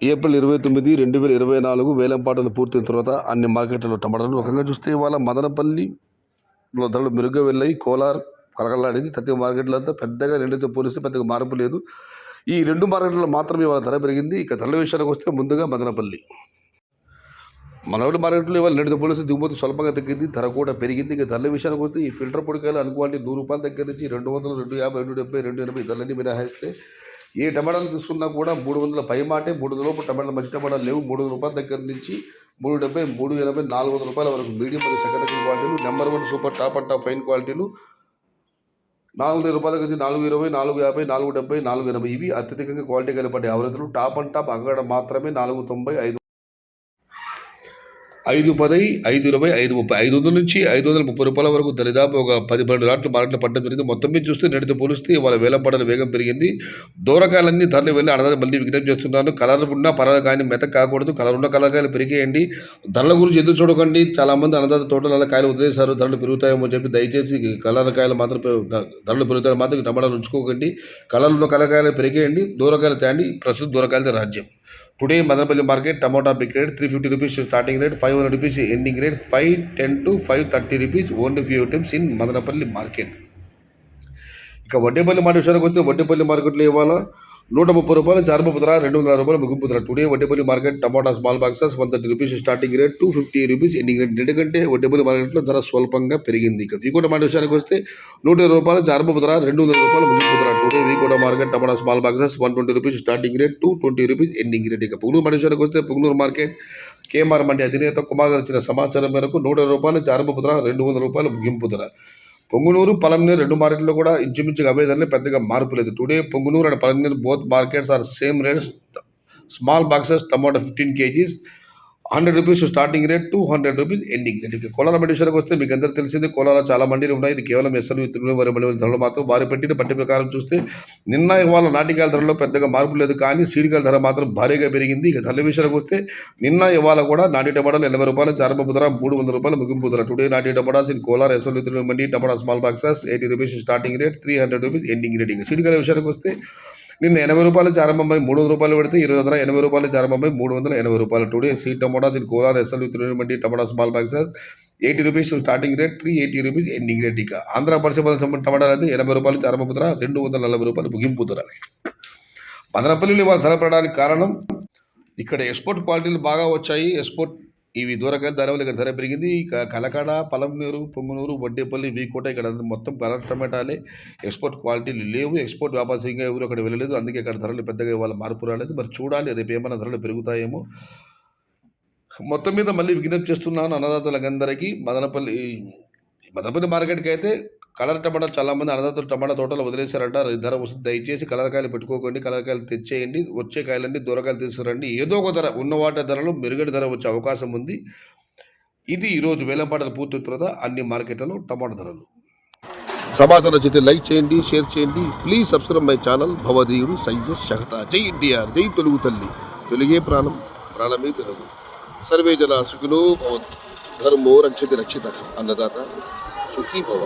April 29, 2024 వేలంపాటలు పూర్తయిన తర్వాత అన్ని మార్కెట్లలో టమాటాలు రకంగా చూస్తే ఇవాళ మదనపల్లిలో ధరలు మెరుగ్గా వెళ్ళాయి. కోలార్ కలకలాడింది. ప్రతి మార్కెట్లో అంతా పెద్దగా రెండుతో పోలిస్తే పెద్దగా మార్పు లేదు. ఈ రెండు మార్కెట్లలో మాత్రమే ఇవాళ ధర పెరిగింది. ఇక ధరల విషయానికి వస్తే ముందుగా మదనపల్లి మార్కెట్లో ఇవాళ రెండుతో పోలిస్తే దిగుమతి స్వల్పంగా తగ్గింది. ధర కూడా పెరిగింది. ఇక ధరల విషయానికి వస్తే ఈ ఫిల్టర్ పొడికాయలు అనుకోవాలి ₹100 దగ్గర నుంచి 200, 250, 270, 280 ధరలన్నీ మినహాయిస్తే ఏ టమాటాలు తీసుకున్నా కూడా 300 పై మాటే. 300 లోపు టమాటాలు మంచి టమాటాలు లేవు. ₹300 దగ్గర నుంచి ₹370, ₹380, ₹400 వరకు మీడియం మరియు సెకండ్ క్వాలిటీలు. Number 1 super top and top fine క్వాలిటీలు ₹400 దగ్గర నుంచి ₹420, ₹450, ₹470, ₹480 ఇవి అత్యధికంగా క్వాలిటీ కనపడే అవరతులు. టాప్ అండ్ టాప్ అంగడ మాత్రమే ₹490, ₹510, ₹520, ₹530, ₹500 నుంచి ₹530 వరకు దరిదాపు ఒక 10-12 లాట్లు మార్కెట్లో పడ్డం జరిగింది. మొత్తం మీద చూస్తే నేటితో పోలిస్తే ఇవాళ వేలంపాటల వేగం పెరిగింది. దూరకాయలన్నీ ధరలు వెళ్ళి అన్నదాన్ని మళ్ళీ విజ్ఞప్తి చేస్తున్నాను. కలర్ ఉన్నా పర్వాలేదు కానీ మెతక కాకూడదు. కలర్ ఉన్న కలర్కాయలు పెరిగేయండి. ధరల గురించి ఎదురు చూడకండి. చాలామంది అన్నదాత తోటల కాయలు వదిలేశారు, ధరలు పెరుగుతాయేమో చెప్పి. దయచేసి కలర్ కాయలు మాత్రం ధరలు పెరుగుతాయి మాత్రం టమాటాలు ఉంచుకోకండి. కలర్ ఉన్న కలర్కాయలు పెరిగేయండి. దూరకాయలు తేండి. ప్రస్తుతం దూరకాయలతో రాజ్యం. Today, Madanapalli market, tomato big rate, ₹350 starting rate, ₹500 ending rate, ₹510 to ₹530 only few items in Madanapalli market. ఇక వడ్డేపల్లి మార్కెట్ విషయానికి వస్తే వడ్డేపల్లి మార్కెట్లో ఇవాళ ₹130, చారుమప్పు ధర ₹200 ముగింపు ధర. టుడే వడ్డేపల్లి మార్కెట్ టమాటా small boxes ₹130 starting rate, ₹250 ending rate. ఎందుకంటే వడ్డేపల్లి మార్కెట్లో ధర స్వల్పంగా పెరిగింది. ఇక వీకోట మార్కెట్ విషయానికి వస్తే ₹120, చారుమప్పు ధర ₹200 ముగింపు ధర. టుడే వీకోట మార్కెట్ టమాటా small boxes ₹120 starting rate, ₹220 ending rate. ఇక పుంగనూరు మార్కెట్ విషయానికి వస్తే పుంగనూరు మార్కెట్ కేఎంఆర్ మండి అధినేత కుమార్ గారు ఇచ్చిన సమాచారం మేరకు ₹100, చారుమప్పు ధర ₹200 ముగింపు ధర. పొంగునూరు, పలమనేరు రెండు మార్కెట్లో కూడా ఇంచుమించుగా అవే ధరలే, పెద్దగా మార్పు లేదు. Today Punganur and Palamaner both markets are same rates. Small boxes tomato 15 kgs ₹100 starting rate, ₹200 ending rate. ఇక కోలార్ మండి విషయానికి వస్తే మీకు అందరూ తెలిసింది, కోలాలో చాలా మండీలు ఉన్నాయి. ఇది కేవలం ఎస్ఎల్ విత్తనాలు వరి మండలి ధరలు మాత్రం. వారు పెట్టిన పట్టి ప్రకారం చూస్తే నిన్న ఇవాళ నాటికాయల ధరలో పెద్దగా మార్పు లేదు, కానీ సీడికాయల ధర మాత్రం భారీగా పెరిగింది. ఇక ధరల విషయానికి వస్తే నిన్న ఇవాళ కూడా నాటి టమాటాలు ₹80, చారుమప్పు ధర ₹300 ముగింపు ధర. టుడే నాటి టమాటాస్ ఇన్ కోలార్ ఎస్ఎల్ విత్తనాలు mandi tomato small boxes ₹80 starting rate, ₹300 ending rate. ఇక సీడికాయల విషయానికి వస్తే నిన్న ₹80 చారుమపై ₹300 పెడితే ఈరోజు ధర ₹80 చారుమపై ₹380. Today seed tomatoes in Kolar SL విత్తనాలు mandi tomato small boxes ₹80 starting rate, ₹380 ending rate. ఇక ఆంధ్ర పరిశ్రమ టమాటాలు అయితే ₹80 చారుమప్పు ధర, ₹240 ముగింపు ధర. మదనపల్లిలో ఇవాళ ధర పెరగడానికి కారణం ఇక్కడ ఎక్స్పోర్ట్ క్వాలిటీలు బాగా వచ్చాయి. ఎక్స్పోర్ట్ ఇవి దూరకాయలు దానివల్ల ఇక్కడ ధర పెరిగింది. ఇక కలకడ, పలమనేరు, పొంగునూరు, వడ్డేపల్లి, వీకోట ఇక్కడ మొత్తం కలర్ టమాటాలే. ఎక్స్పోర్ట్ క్వాలిటీలు లేవు. ఎక్స్పోర్ట్ వ్యాపారంగా ఎవరు అక్కడ వెళ్ళలేదు. అందుకే ఇక్కడ ధరలు పెద్దగా ఇవాళ మార్పు రాలేదు. మరి చూడాలి రేపు ఏమైనా ధరలు పెరుగుతాయేమో. మొత్తం మీద మళ్ళీ విజ్ఞప్తి చేస్తున్నాను అన్నదాతలందరికీ. మదనపల్లి మార్కెట్కి అయితే కలర్ టమాటా చాలామంది అన్నదాతలు టమాటా తోటలు వదిలేశారంట. ధర వస్తుంది. దయచేసి కలర్కాయలు పెట్టుకోకండి. కలర్కాయలు తెచ్చేయండి. వచ్చే కాయలన్నీ దూరకాయలు తీసుకురండి. ఏదో ఒక ధర ఉన్న వాటి ధరలు మెరుగడి ధర వచ్చే అవకాశం ఉంది. ఇది ఈరోజు వేలంపాటలు పూర్తయిన తర్వాత అన్ని మార్కెట్లలో టమాటా ధరలు. సమాచారం నచ్చితే లైక్ చేయండి, షేర్ చేయండి. Please subscribe my channel. భవదీయుడు సయ్యద్ షహతా. జై ఎన్టీఆర్, జై తెలుగు తల్లి. తెలుగే ప్రాణం, ప్రాణమే తెలుగు. సర్వే జన సుఖినో భవంతు. ధర్మో రక్షతి రక్షిత. అన్నదాత సుఖీ భవ.